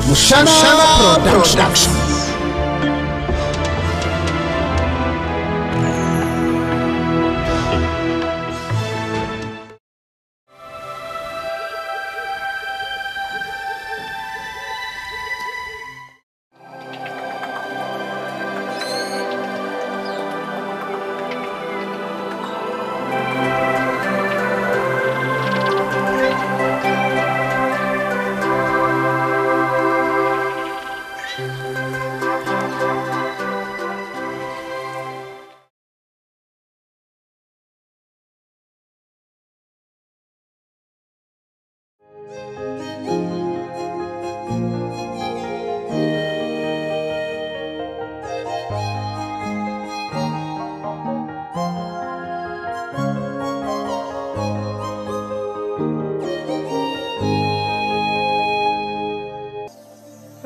Mushana Production.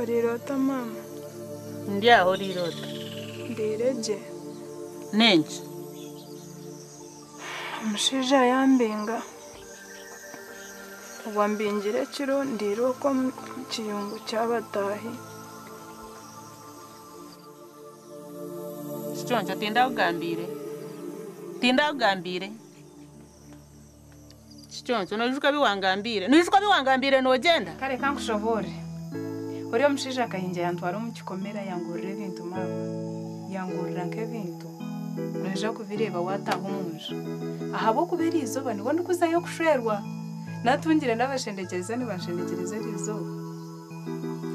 Orirota mama. Ndia orirota. Ndireje. Nenji. Omushaija yambinga. Wambingire kiro ndiroko mu kiyungu ky'abatahi. Chichoncho tinda ugambire. Chichoncho nojuka biwangambire. Nojuka biwangambire nogenda. Kare kankushobore. Ori omushaija akahinja yantwara mu kikomera yangurira ebintu mama. Yangurira nk'ebintu. Noja kubireba wataha omunju. Ahabo kubera izoba nibo ndikuzayo kushwerwa. Natungire n'abashendekereza nibashendekereza izoba.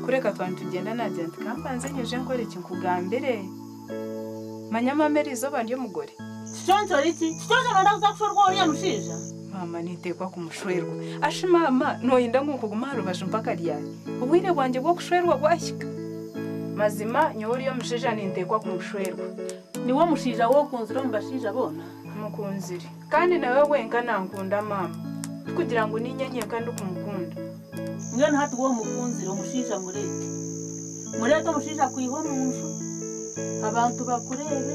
Kureka twantugenda najya ntikampanze nyeje nkore kinkugambire. Manya mamera izoba ndiyo mugore. Chichoncho iki? Chichoncho nonda kuza kushwerwa ori omushaija. Mama nitekwa kumushwerwa. Ashi mama noyinda nkukuguma harubaje mpaka ryari. Ubwire bwanje bwo kushwerwa bwashika. Mazima nyori omushaija nintekwa kumushwerwa. Niwo mushaija wo kunzira mu bashaija bona. Mukunzire. Kandi nawe wenka nankunda mama. Kugira ngo ninyenye kandi kumukunda. Ngene hati wo mukunzira omushaija murete. Murete omushaija kwiho munju. Abantu bakurebe.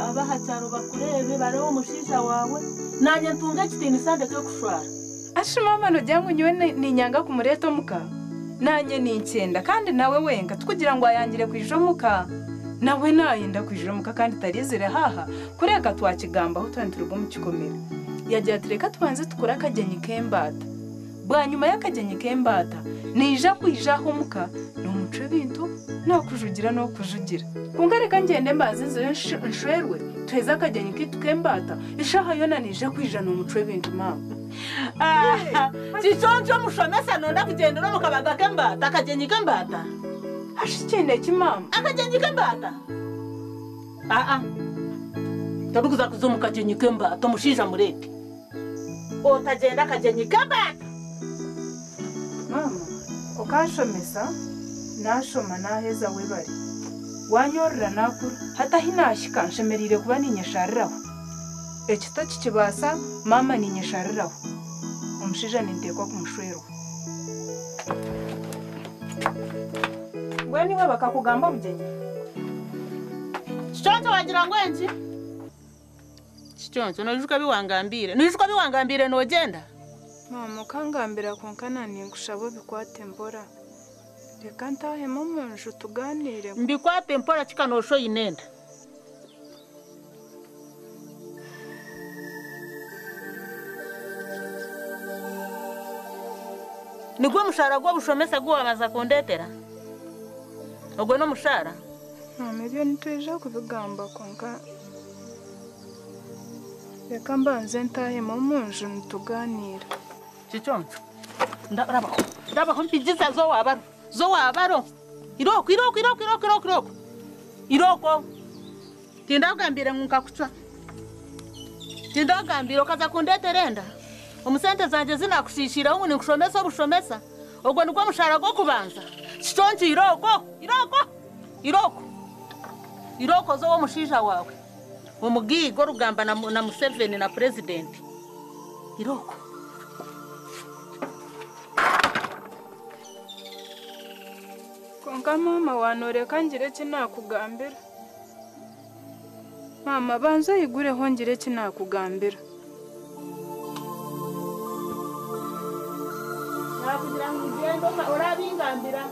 Abahacyaro bakurebe bareho omushaija wawe. Nanye ntunga kitini sande cyo kushwara. Ashi mama no jangu nywe ninyanga kumureta omuka. Nanye nincyenda kandi nawe wenga tukugira ngo ayangire kwijomuka. Nawe nayenda kwijomuka kandi tarizire haha. Kureka twakigamba aho twanturugo mu kikomera. Yagiye atureka tubanze tukora akagenyi kembata. Bwa nyuma y'akagenyi kembata nija kwijaho muka no muco bintu no kujugira no kujugira. Kungareka ngende mbazi nshwerwe tweza akagenyi kitukembata ishaha yona nija kwija no muco bintu mama. Chichoncho mushomesa nonda kugenda no mukabaga kembata akagenyi kembata. Ashikende kimama Akagenyi kembata. Tabukuza kuzumuka akagenyi kembata omushaija murete. Otagenda akagenyi kembata. Mama, ukashomesa nashoma naheza webari. Wanyorra nakuru hata hinashika nshemerire kuba ninyeshariraho. Ekito kikibasa mama ninyeshariraho. Omushaija nintekwa kumushwerwa. Bweni we bakakugamba bugenyi. Chichoncho wagira ngo enki? Chichoncho nojuka biwangambire. Nojuka biwangambire nogenda. Mama kangambira konkana ninkushabo bikwate mbora. Reka ntahe mu munju tuganire. Mbikwate mpora kikanosho yinenda. Nigwe mushara gwo bushomesa gwo amaza kondetera. Ogwe no mushara. Mama ibyo nitweja kubigamba konka. Reka mbanze ntahe mu munju nituganira. Chichoncho. Ndaba mpigiza zo wabaro. Iroko. Tinda ugambire nkakuchwa. Tinda ugambire okaza kundeterenda. Omusente zanje zinakushishira umu nikushomesa obushomesa. Ogwo nigwo mushara gwo kubanza. Chichoncho Iroko zo omushaija wawe. Omugigo rugamba na Museveni na president. Iroko. Konka mama wanoreka ngire kinakugambira. Mama banza yigureho ngire kinakugambira. kugira ngo ugende urabingambira.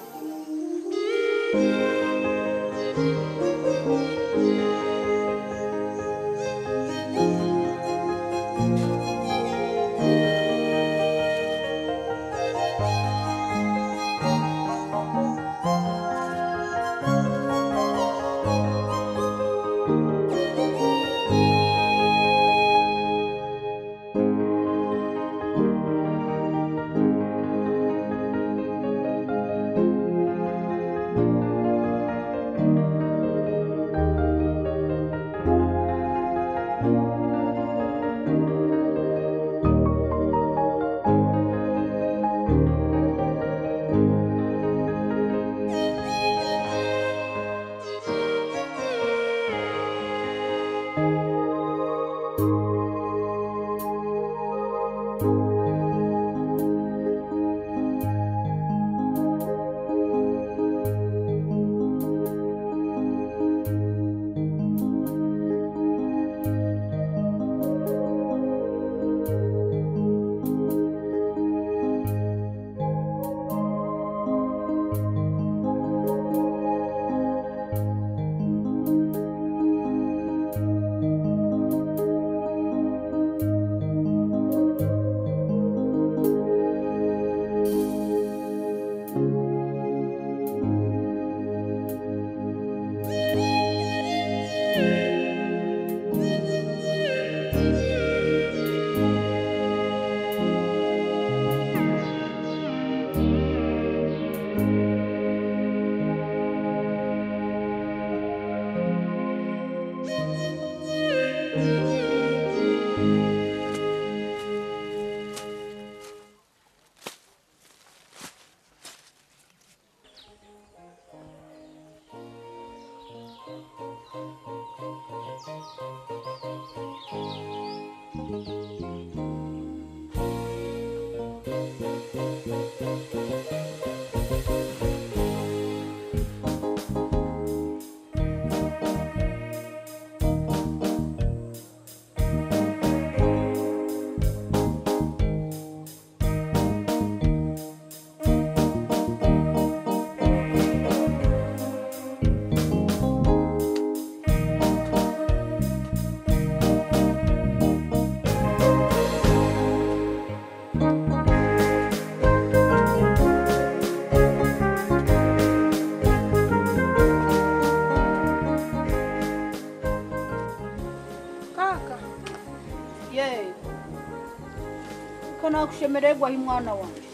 Nakushemererwa mwana wanjye.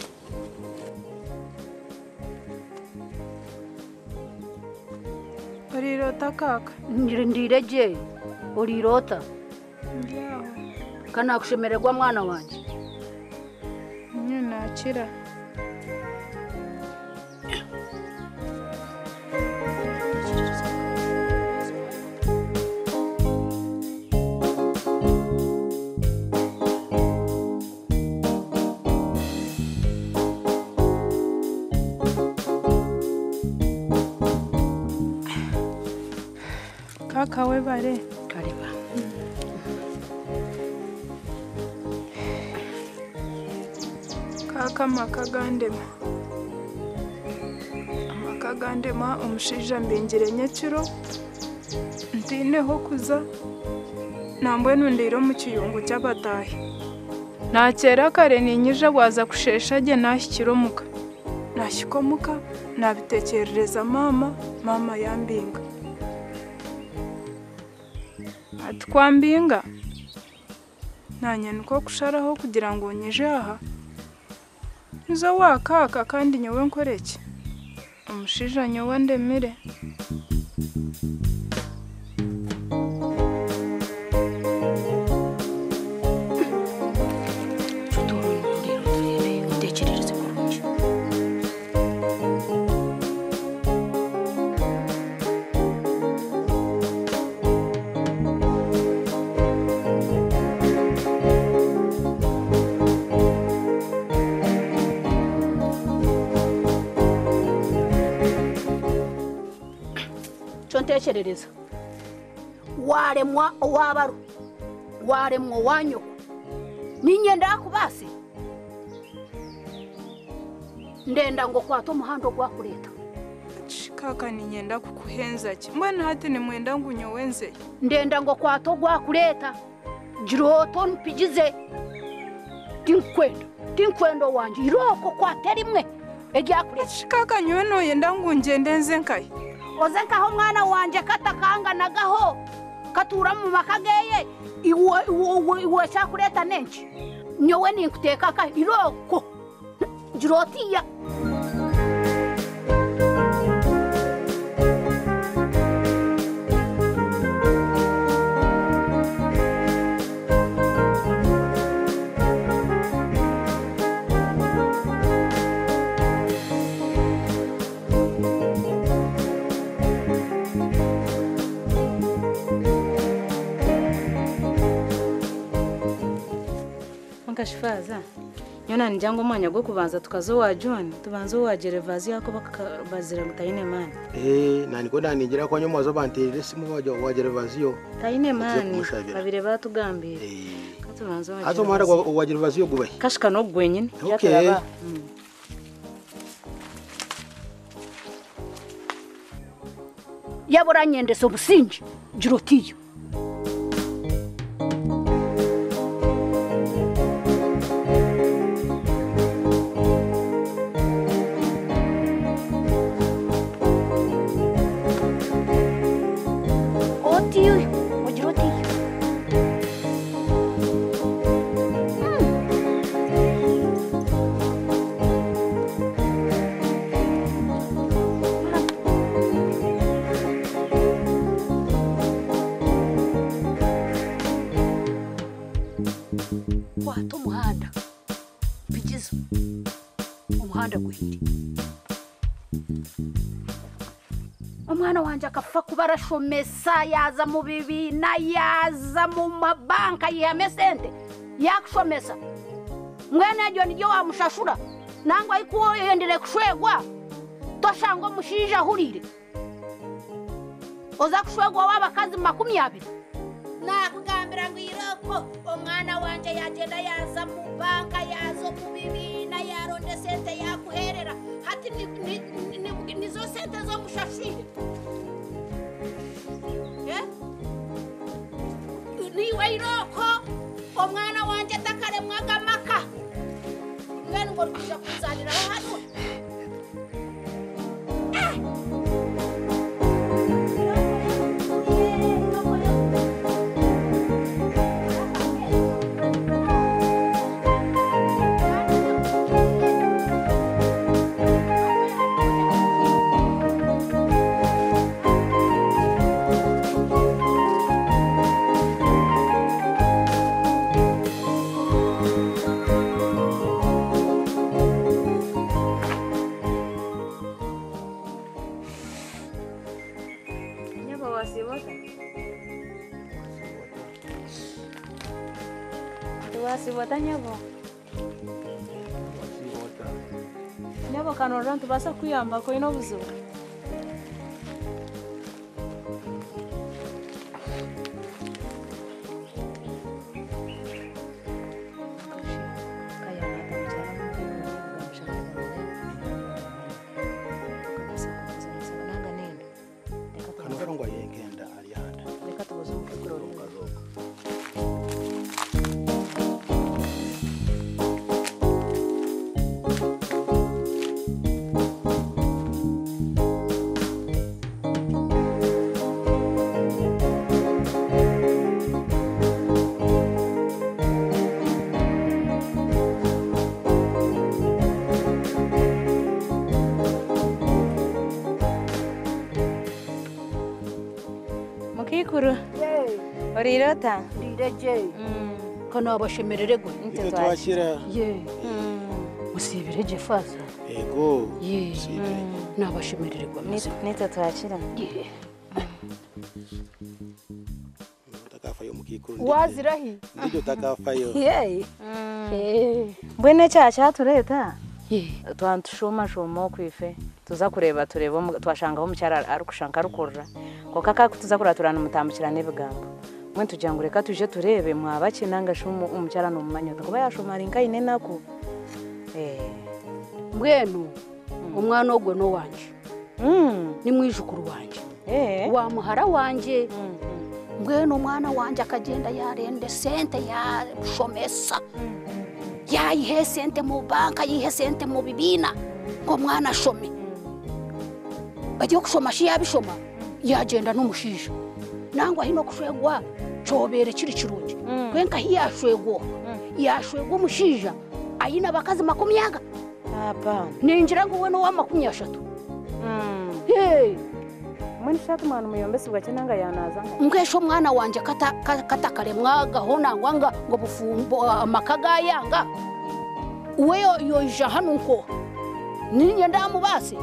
Urirota kaka? Ndireje. Urirota? Ndiyaho. Kanakushemererwa mwana wanjye. Nakira. Kaka we bare kariba. Kaka makagandema umushija mbingire nyekiro ntineho kuza nambwe nundiro mu kiyungu cy'abatahi nakera kare ninyije waza kushesha je nashyikiromuka nashyikomuka nabitekerereza mama yambinga atwambinga nanye nuko kusharaho kugira ngo nyije aha nizo wakaka kandi nyowe nkoreke umushija nyowe ndemire ntekerereza waremwa wabaru waremwa wanyoko ninyenda yakubase ndenda ngo kwato umuhanda gwa kureta kaka ni nyenda kukuhenza ki mbona hati ni mwenda ngunyo wenze ndenda ngo kwato gwa kureta jiroto npigize tinkwendo wanje iroko kwatera imwe ejya kureta kaka nywe no yenda ngunjende nze nkai oze nkaho mwana wanje katakanganagaho katura mu makageye iwe cyakureta nenshi nyowe ninkuteka ka iroko jirotiya Shifaza nyona njango mwanya gwo kubanza tukazo wa John tubanzo wa Gerevazi yako bakabazira mutayine mani nani ko nanigira ko nyomazo banterere simu wa Gerevazi yo tayine mani babire batugambira katubanzo wa ato mara wa Gerevazi yo gube kashika no gwenyine yataraba yaboranyende so businji jirotiyo kwato umuhanda bigize umuhanda gwindi umwana wanje akafa kubarashomesa yaza mu bibina yaza mu mabanka yamesente yakushomesa mwene ryo niryo wamushashura nangwa ikuwo yendere kushwegwa toshango mushija hurire oza kushwegwa wabakazi 20 nakugambira ngo iroko umwana wanje yagenda yaza mu banka yazo mu bibina yaronde sente yakuherera hati nizo sente zo mushashire niwe iroko umwana wanje takaremwa gamaka ngene ngo rukija kuzanira hano Wasibota nyabo nyabo kanora ntubasa kuyamba ko ino buzuba Mukikuru orirota ndireje kana abashemerere gwe nte twashira musibireje faza ego nabashemerere gwe nite twashira takafa yo mukikuru wazirahi ndio takafa yo mbwene cyacha tureta twantushoma shomo kwife tuza kureba twashangaho mucyara arukushanka rukurra ko kaka tuza kuraturana mutambukirane bigambo mwe tujyango reka tuje turebe mwabaki nanga shumu umucyara no mumanyota kuba yashomara inka ine nako mbwenu umwana ogwe no wanje ni mwijukuru wanje wa muhara wanje mbwenu umwana wanje akagenda yarende sente ya shomesa yayihe sente mu banka yihe sente mu bibina ngo mwana ashome agiye kushoma shi yabishoma yagenda n'umushisha nangwa hino kushegwa cobere kiri kirungi kwenka hiyashwego yashwego umushija ayina bakazi 20 Hapana. Ninjira ngo we no wa 30. Mwini shatu mwana muyombesi wakinanga yanaza. Mbwesho mwana wanje kata kare mwaga hona ngwanga ngo bufumbo amakaga yanga. Uweyo yoija hanunko. Ninye ndamubase.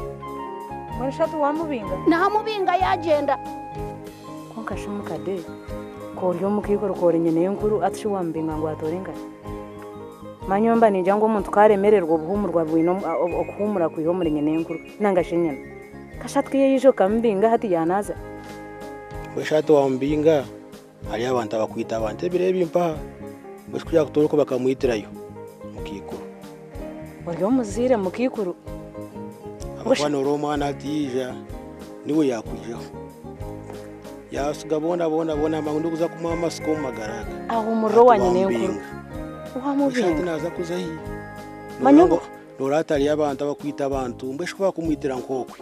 Mwini shatu wamubinga. Na mubinga yagenda. Konka shumukade. Koryo mukikoro kore nyene nkuru atshi wambinga ngo atorenga. Manyomba ninja ngo umuntu karemererwa ubuhumurwa bwino okuhumura kwihomure nyene nkuru nangashinyana. Kashatwiye yijo kambinga hati yanaza. Weshatu wambinga hari abantu abakwita abantu birebe impa. Bose kujya kutoruko bakamwitirayo mukikuru. Oryo muzire mukikuru. Abana Romana atija niwe yakwijaho. Yasugabona bona mangu kuza kuma masiko magaraga. Aho muro wanyene nkuru. Wamubinga naza kuzahi. Manyo Noratari y'abantu abakwita abantu mbeshwa kumwitira nkokwe.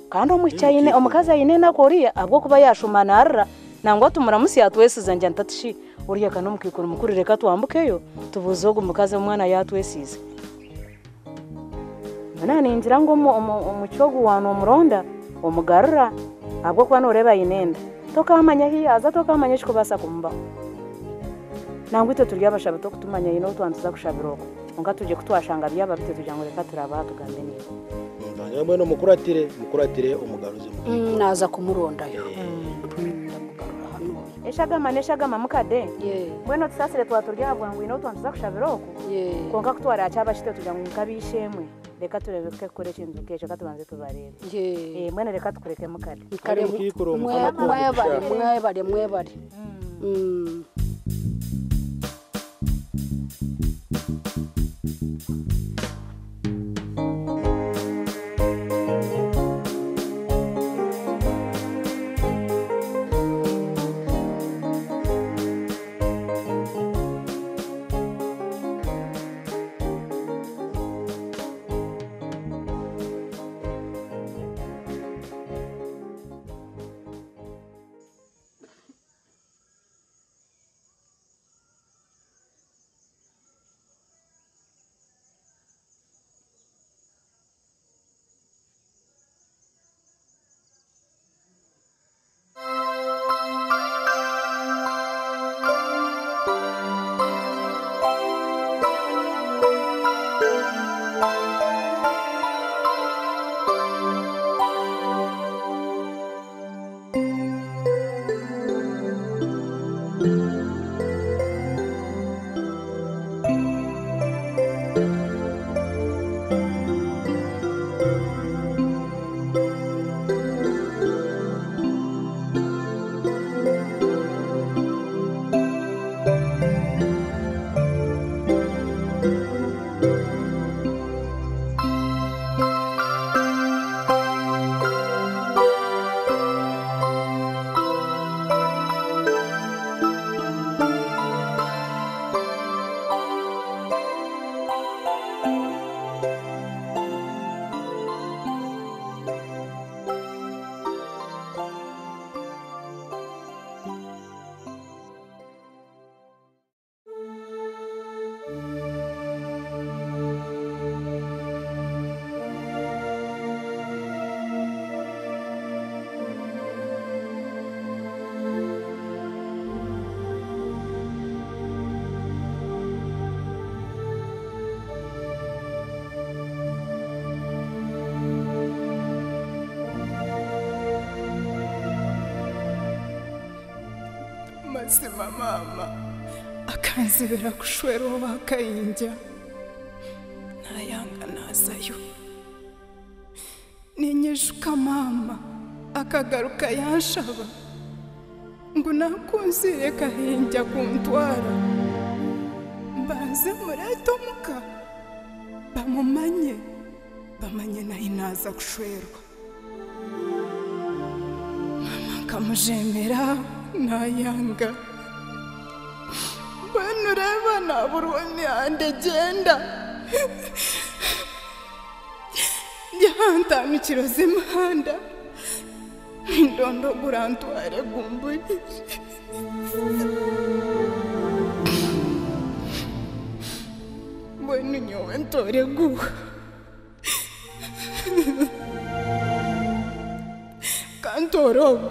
Kandi omucyayine omukazi ayine nakoriya abwo kuba yashumanarra nangwa tumuramusi yatwesiza njya ntatishi uriya kana mukikuru mukuru reka twambukeyo tubuzoga umukazi umwana yatwesiza. Nana ninjira ngo umucyogu wano omuronda omugarra abwo kwa noreba yinenda tokamanya hiyaza tokamanya shiko basa kumba. Nangwite turya abashaba to kutumanya yino twantuza kushabiroko nga tuje kutwashanga byaba bite tujya ngo reka turaba tugambe ni ndanje no mukuratire umugaruze naza kumuronda yo ndamugarura hano eshagama mukade mbweno tusasire twaturya bwa ngo yino twantuza kushabiroko konka kutwara cyabashite tujya ngo kabishemwe reka turebeke kore kintu keje katubanze tubarebe mbwene reka tukureke mukade kare mukikuru mwebare Mazima mama akanzibera kushwera wakayinja nayanga nazayo ninyejuka mama akagaruka yanshaba ngo nakunzire kahinja kuntwara mbanze mureto muka bamumanye naza kushwerwa mama kamujemera nayanga bano reba nabura imihanda genda ndihantamikiro z'imihanda ndondogura ntware gumbuyije bueno nyowe ntore guha kantorogo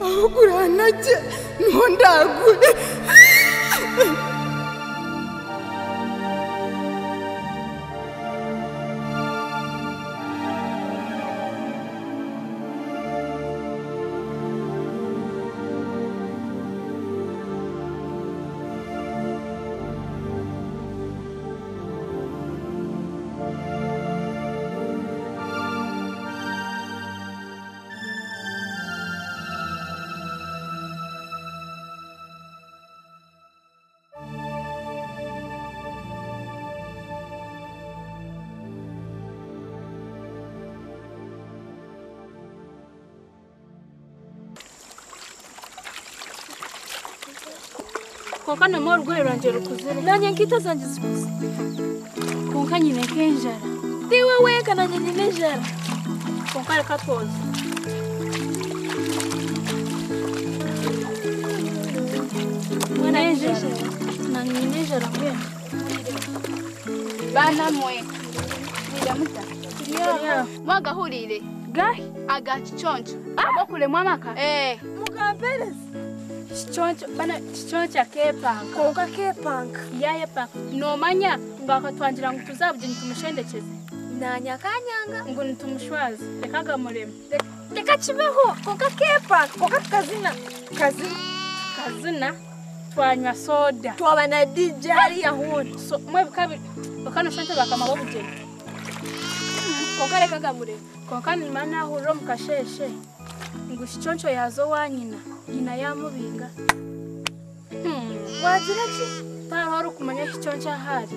aho guranajye niho ndagure konka namo urwaye urangera ukuzira nanjye nkita zanjye zikuze konka nyine kenjara ndiwe weka nanjye nyine jara konka reka twoza mwana njara nanjye nyine jara mwe bana mwe ndamuta mwagahurire gahi agachichoncho abokule mwamaka mukampereza chichoncho bana chichoncho kepanga konka kepanga yaye panga nomanya ngakatwangira ngo tuzabuje nitumushendekeze nanyakanyanga ngo nitumushwaze rekaga murema reka kibeho konka kepanga konka kazina twanywa soda twabana DJ ya hundi so mwe bukabiri bakano shante bakamabo buje konka rekaga murema konka ni mana huro mukasheshe ngo chichoncho yazo wanyina nyina yamubinga wagira ki taho kumanya chichoncho ahari